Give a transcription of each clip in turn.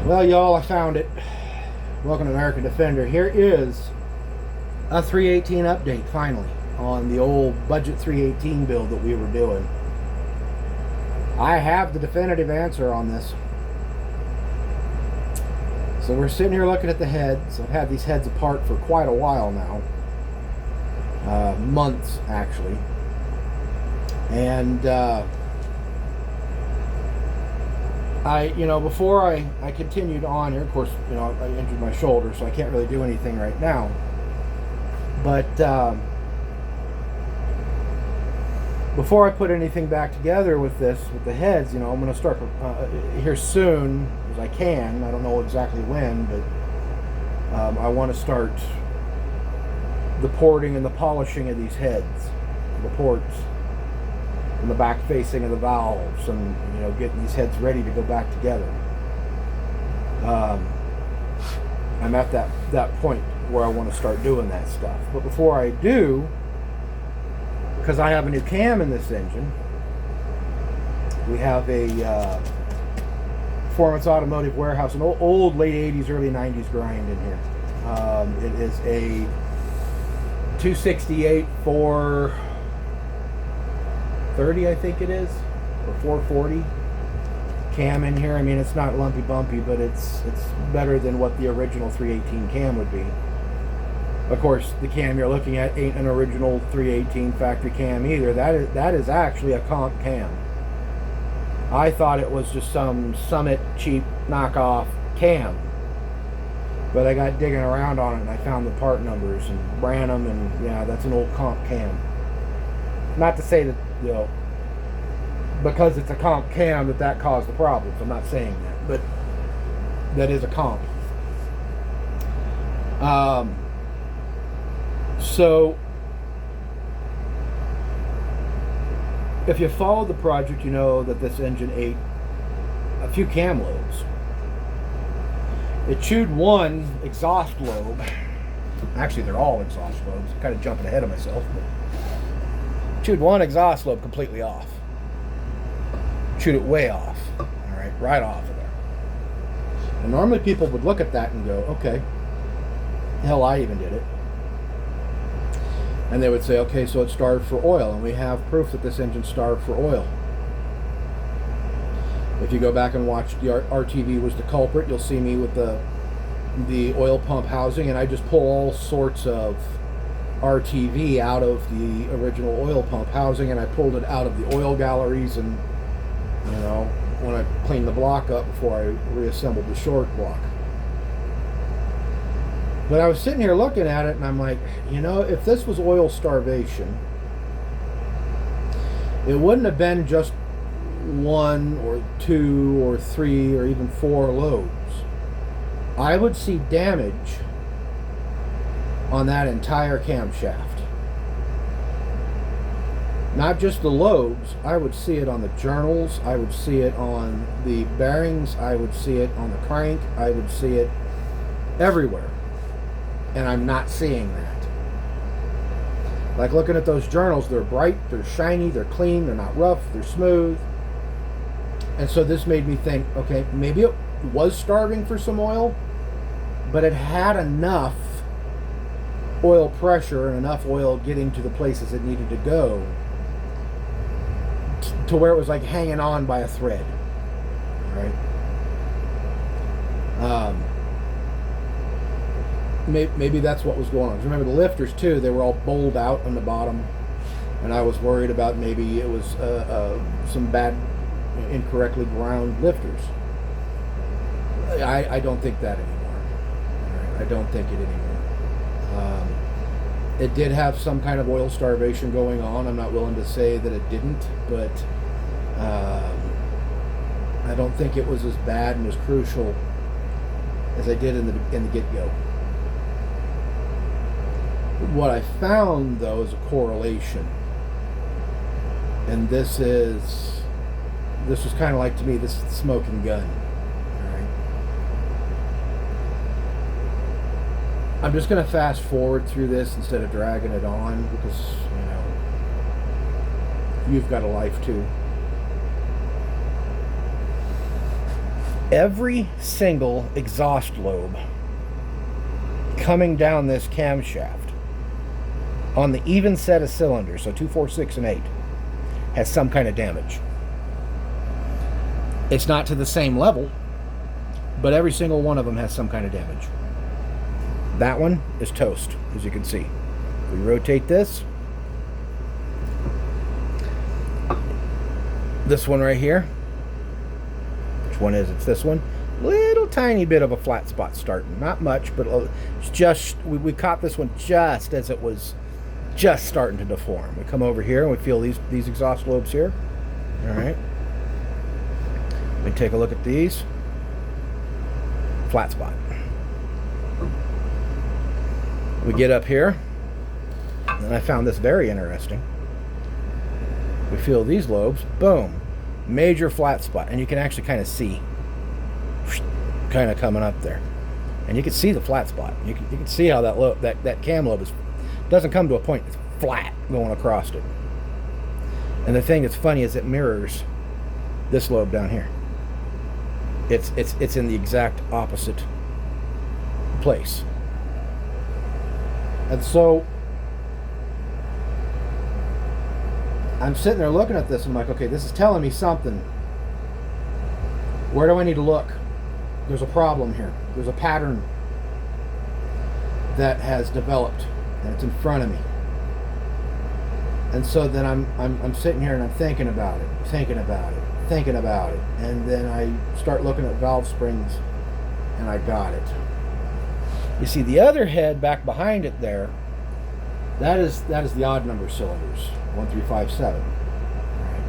Well, y'all, I found it. Welcome to American Defender. Here is a 318 update, finally, on the old budget 318 build that we were doing. I have the definitive answer on this. So we're sitting here looking at the heads. I've had these heads apart for quite a while now. Months, actually. And before I continued on here, of course, I injured my shoulder, so I can't really do anything right now. But before I put anything back together with the heads, I'm going to start here soon as I can. I don't know exactly when, but I want to start the porting and the polishing of these heads, the ports, and the back facing of the valves, and getting these heads ready to go back together. I'm at that point where I want to start doing that stuff. But before I do, because I have a new cam in this engine, we have a Performance Automotive Warehouse, an old late 80s, early 90s grind in here. It is a 268 430, I think it is, or 440 cam in here. I mean, it's not lumpy bumpy, but it's better than what the original 318 cam would be. Of course, the cam you're looking at ain't an original 318 factory cam either. That is actually a comp cam. I thought it was just some Summit cheap knockoff cam, but I got digging around on it and I found the part numbers and ran them, and yeah, that's an old comp cam. Not to say that because it's a comp cam that caused the problems. I'm not saying that, but that is a comp. So if you followed the project, you know that this engine ate a few cam lobes. It chewed one exhaust lobe. Actually, they're all exhaust lobes. I'm kind of jumping ahead of myself, but chewed one exhaust lobe completely off. Chewed it way off. All right, right off of there. And normally people would look at that and go, okay, hell, I even did it. And they would say, okay, so it starved for oil, and we have proof that this engine starved for oil. If you go back and watch the RTV was the culprit, you'll see me with the oil pump housing, and I just pull all sorts of RTV out of the original oil pump housing, and I pulled it out of the oil galleries, and when I cleaned the block up before I reassembled the short block. But I was sitting here looking at it, and I'm like, if this was oil starvation, it wouldn't have been just 1 or 2 or 3 or even 4 lobes. I would see damage on that entire camshaft. Not just the lobes, I would see it on the journals, I would see it on the bearings, I would see it on the crank, I would see it everywhere. And I'm not seeing that. Like looking at those journals, they're bright, they're shiny, they're clean, they're not rough, they're smooth. And so this made me think, okay, maybe it was starving for some oil, but it had enough oil pressure and enough oil getting to the places it needed to go to where it was like hanging on by a thread. Right? Maybe that's what was going on. Remember the lifters too, they were all bowled out on the bottom, and I was worried about maybe it was some bad, incorrectly ground lifters. I don't think that anymore. I don't think it anymore. It did have some kind of oil starvation going on. I'm not willing to say that it didn't, but I don't think it was as bad and as crucial as I did in the get-go. What I found, though, is a correlation, and this was kind of like, to me, this is the smoking gun. All right, I'm just going to fast forward through this instead of dragging it on, because you've got a life too. Every single exhaust lobe coming down this camshaft on the even set of cylinders, so 2, 4, 6, and 8, has some kind of damage. It's not to the same level, but every single one of them has some kind of damage. That one is toast, as you can see. We rotate this. This one right here. Which one is it? It's this one. Little tiny bit of a flat spot starting. Not much, but it's just, we caught this one just as it was just starting to deform. We come over here and we feel these exhaust lobes here. All right. We take a look at these. Flat spot. We get up here, and I found this very interesting. We feel these lobes, boom, major flat spot, and you can actually kind of see, kind of coming up there, and you can see the flat spot. You can see how that cam lobe doesn't come to a point; it's flat going across it. And the thing that's funny is it mirrors this lobe down here. It's in the exact opposite place. And so I'm sitting there looking at this and I'm like, okay, this is telling me something. Where do I need to look? There's a problem here. There's a pattern that has developed and it's in front of me. And so then I'm sitting here and I'm thinking about it, and then I start looking at valve springs and I got it. You see the other head back behind it there, that is the odd number cylinders, 1, 3, 5, 7. Right?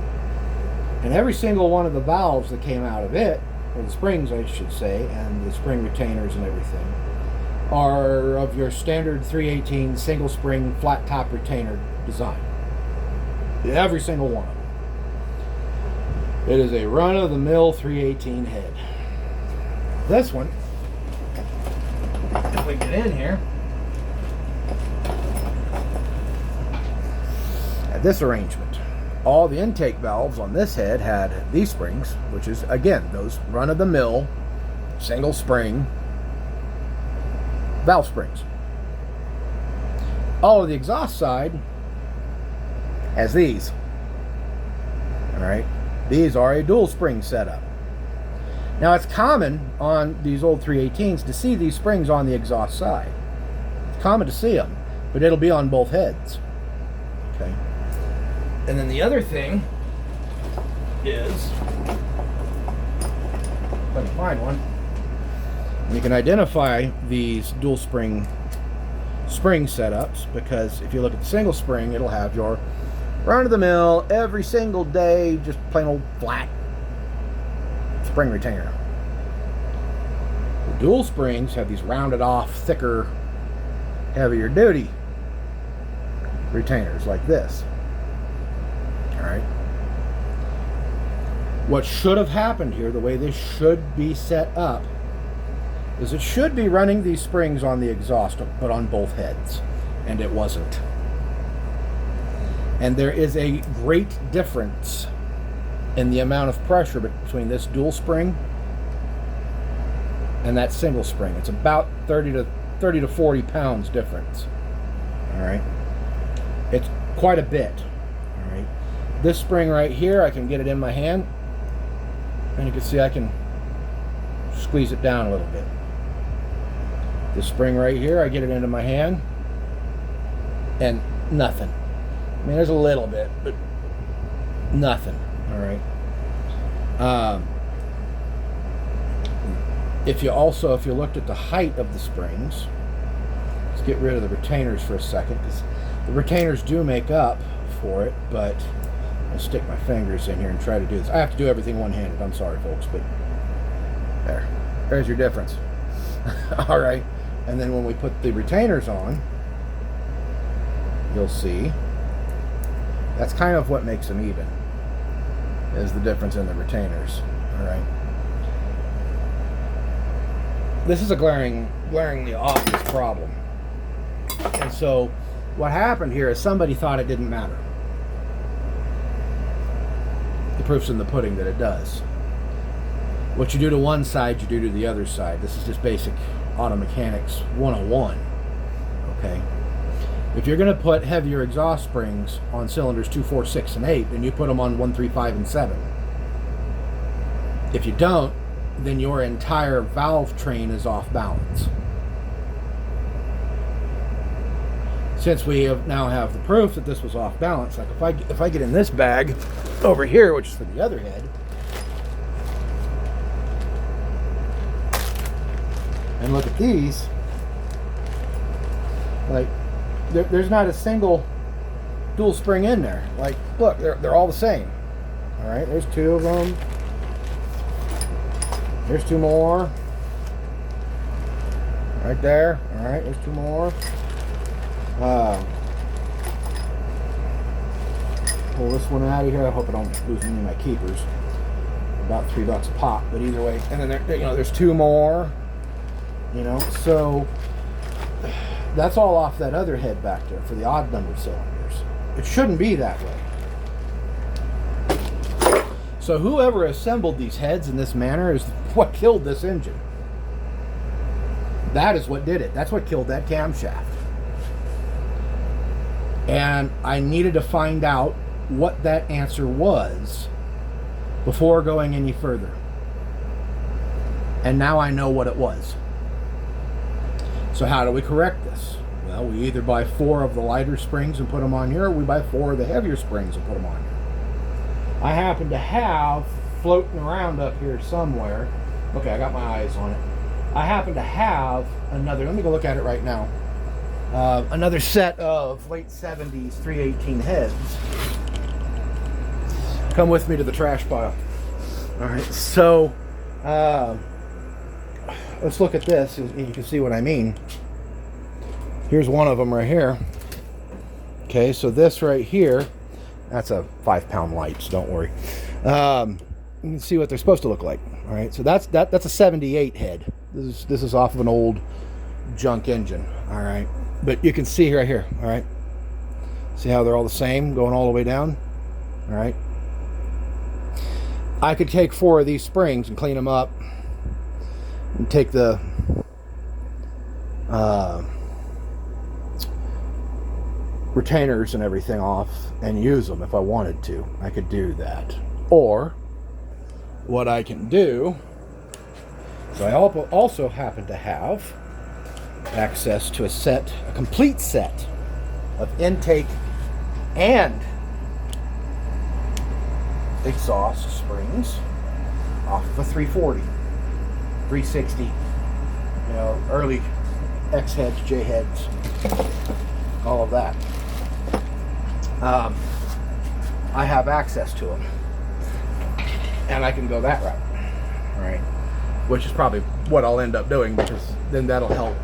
And every single one of the valves that came out of it, or the springs I should say, and the spring retainers and everything, are of your standard 318 single spring flat top retainer design. Every single one of them. It is a run-of-the-mill 318 head. This one, if we get in here, at this arrangement, all the intake valves on this head had these springs, which is, again, those run-of-the-mill single spring valve springs. All of the exhaust side has these. All right, these are a dual spring setup. Now it's common on these old 318s to see these springs on the exhaust side. It's common to see them, but it'll be on both heads. Okay. And then the other thing is, if I can find one, you can identify these dual spring setups, because if you look at the single spring, it'll have your run-of-the-mill, every single day, just plain old flat spring retainer. The dual springs have these rounded off, thicker, heavier duty retainers like this. All right. What should have happened here, the way this should be set up, is it should be running these springs on the exhaust, but on both heads, and it wasn't. And there is a great difference in the amount of pressure between this dual spring and that single spring. It's about 30 to 40 pounds difference. All right, it's quite a bit. All right, this spring right here, I can get it in my hand, and you can see I can squeeze it down a little bit. This spring right here, I get it into my hand, and nothing. I mean, there's a little bit, but nothing. All right. If you looked at the height of the springs, let's get rid of the retainers for a second, because the retainers do make up for it, but I'll stick my fingers in here and try to do this. I have to do everything one-handed. I'm sorry, folks, but there's your difference. All right. And then when we put the retainers on, you'll see that's kind of what makes them even, is the difference in the retainers. All right. This is a glaringly obvious problem. And so what happened here is somebody thought it didn't matter. The proof's in the pudding that it does. What you do to one side, you do to the other side. This is just basic auto mechanics 101. Okay. If you're going to put heavier exhaust springs on cylinders 2, 4, 6, and 8, then you put them on 1, 3, 5, and 7. If you don't, then your entire valve train is off balance. Since we now have the proof that this was off balance, like if I get in this bag over here, which is for the other head, and look at these, like there's not a single dual spring in there. Like, look, they're all the same. All right, there's 2 of them. There's 2 more. Right there. All right, there's 2 more. Pull this one out of here. I hope I don't lose any of my keepers. About $3 a pop, but either way. And then there's 2 more. So that's all off that other head back there for the odd number cylinders. It shouldn't be that way. So whoever assembled these heads in this manner is what killed this engine. That is what did it. That's what killed that camshaft. And I needed to find out what that answer was before going any further. And now I know what it was. So how do we correct this? Well, we either buy 4 of the lighter springs and put them on here, or we buy 4 of the heavier springs and put them on here. I happen to have, floating around up here somewhere, okay, I got my eyes on it. I happen to have another, let me go look at it right now, another set of late 70s 318 heads. Come with me to the trash pile. All right, so let's look at this. You can see what I mean. Here's one of them right here. Okay, so this right here, that's a 5-pound light, so don't worry. You can see what they're supposed to look like. All right, so that's a 78 head. This is off of an old junk engine. All right, but you can see right here. All right, see how they're all the same, going all the way down. All right, I could take 4 of these springs and clean them up, and take the retainers and everything off and use them if I wanted to. I could do that. Or what I can do is I also happen to have access to a complete set of intake and exhaust springs off of a 340, 360, early X heads, J heads, all of that. I have access to them, and I can go that route, right? Which is probably what I'll end up doing, because then that'll help.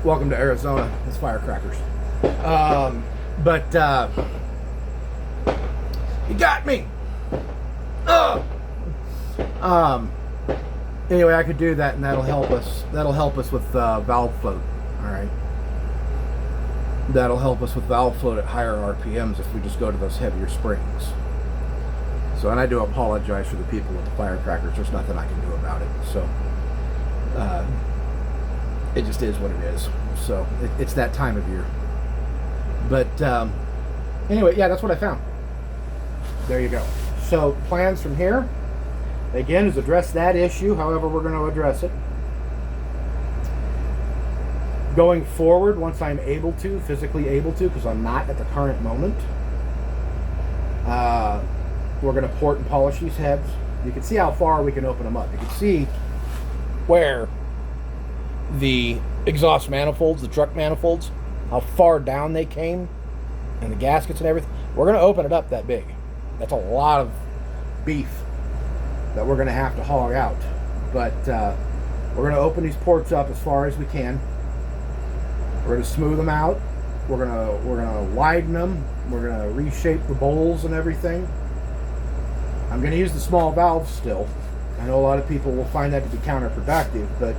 Welcome to Arizona. It's firecrackers. But you got me. Anyway, I could do that, and that'll help us. That'll help us with valve float. All right. That'll help us with valve float at higher RPMs if we just go to those heavier springs. So, and I do apologize for the people with the firecrackers. There's nothing I can do about it. So, it just is what it is. So, it's that time of year. But anyway, yeah, that's what I found. There you go. So, plans from here, again, is address that issue, however we're going to address it. Going forward, once I'm able to, physically able to, because I'm not at the current moment, we're going to port and polish these heads. You can see how far we can open them up. You can see where the exhaust manifolds, the truck manifolds, how far down they came, and the gaskets and everything. We're going to open it up that big. That's a lot of beef that we're going to have to hog out. But we're going to open these ports up as far as we can. We're going to smooth them out. We're going to widen them. We're going to reshape the bowls and everything. I'm going to use the small valves still. I know a lot of people will find that to be counterproductive, but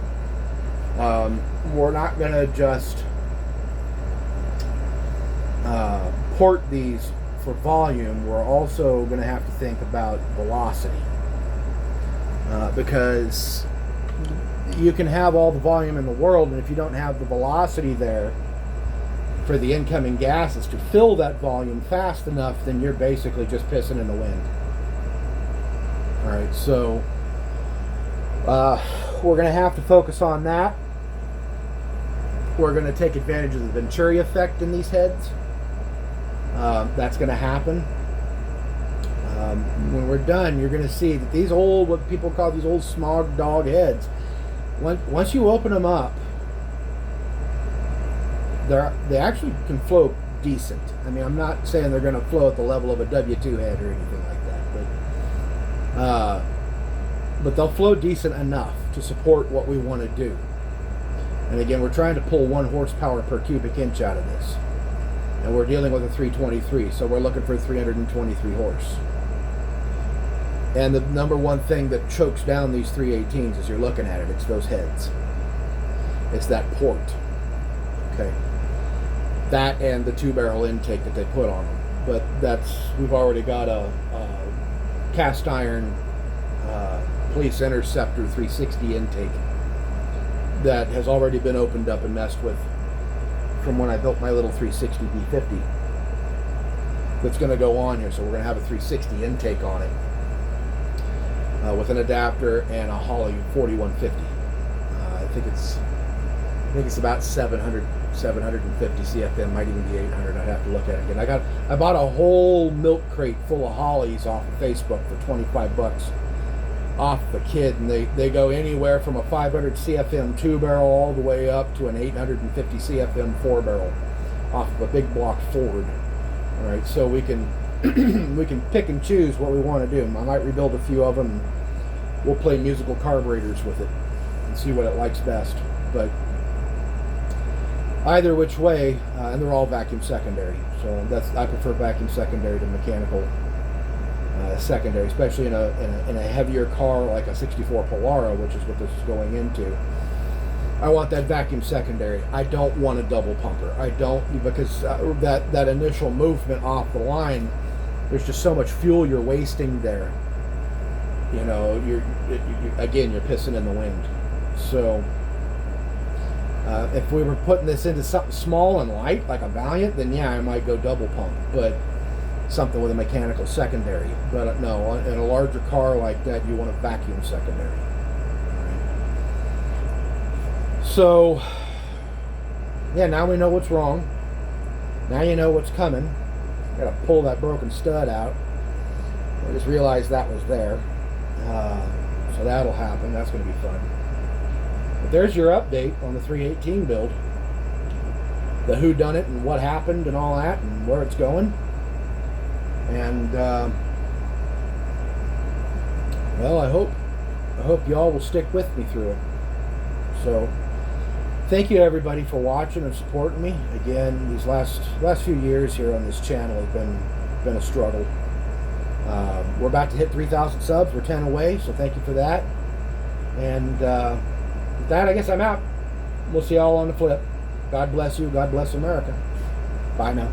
we're not going to just port these for volume. We're also going to have to think about velocity. because you can have all the volume in the world, and if you don't have the velocity there for the incoming gases to fill that volume fast enough, then you're basically just pissing in the wind. All right, so we're going to have to focus on that. We're going to take advantage of the Venturi effect in these heads. That's going to happen. When we're done, you're going to see that these old, what people call these old smog dog heads, once you open them up, they actually can flow decent. I mean, I'm not saying they're going to flow at the level of a W2 head or anything like that, but they'll flow decent enough to support what we want to do. And again, we're trying to pull 1 horsepower per cubic inch out of this, and we're dealing with a 323, so we're looking for 323 horse. And the number one thing that chokes down these 318s as you're looking at it, it's those heads. It's that port. Okay. That and the 2-barrel intake that they put on them. But we've already got a cast iron Police Interceptor 360 intake that has already been opened up and messed with from when I built my little 360 B50 that's going to go on here. So we're going to have a 360 intake on it with an adapter and a Holley 4150. I think it's about 750 CFM, might even be 800. I'd have to look at it again. I bought a whole milk crate full of Hollies off of Facebook for $25 off the kid, and they go anywhere from a 500 CFM 2-barrel all the way up to an 850 CFM 4-barrel off of a big block Ford. All right, so we can we can pick and choose what we want to do. I might rebuild a few of them, and we'll play musical carburetors with it and see what it likes best. But either which way, and they're all vacuum secondary. So I prefer vacuum secondary to mechanical secondary, especially in a heavier car like a 64 Polara, which is what this is going into. I want that vacuum secondary. I don't want a double pumper. I don't, because that initial movement off the line, there's just so much fuel you're wasting there. You know, you're pissing in the wind. So if we were putting this into something small and light, like a Valiant, then yeah, I might go double pump, but something with a mechanical secondary. But no, in a larger car like that, you want a vacuum secondary. Right. So, yeah, now we know what's wrong. Now you know what's coming. Got to pull that broken stud out. I just realized that was there. So that'll happen. That's going to be fun. But there's your update on the 318 build. The whodunit and what happened and all that and where it's going. And well, I hope y'all will stick with me through it. So thank you everybody for watching and supporting me. Again, these last few years here on this channel have been a struggle. We're about to hit 3,000 subs. We're 10 away, so thank you for that. And with that, I guess I'm out. We'll see y'all on the flip. God bless you. God bless America. Bye now.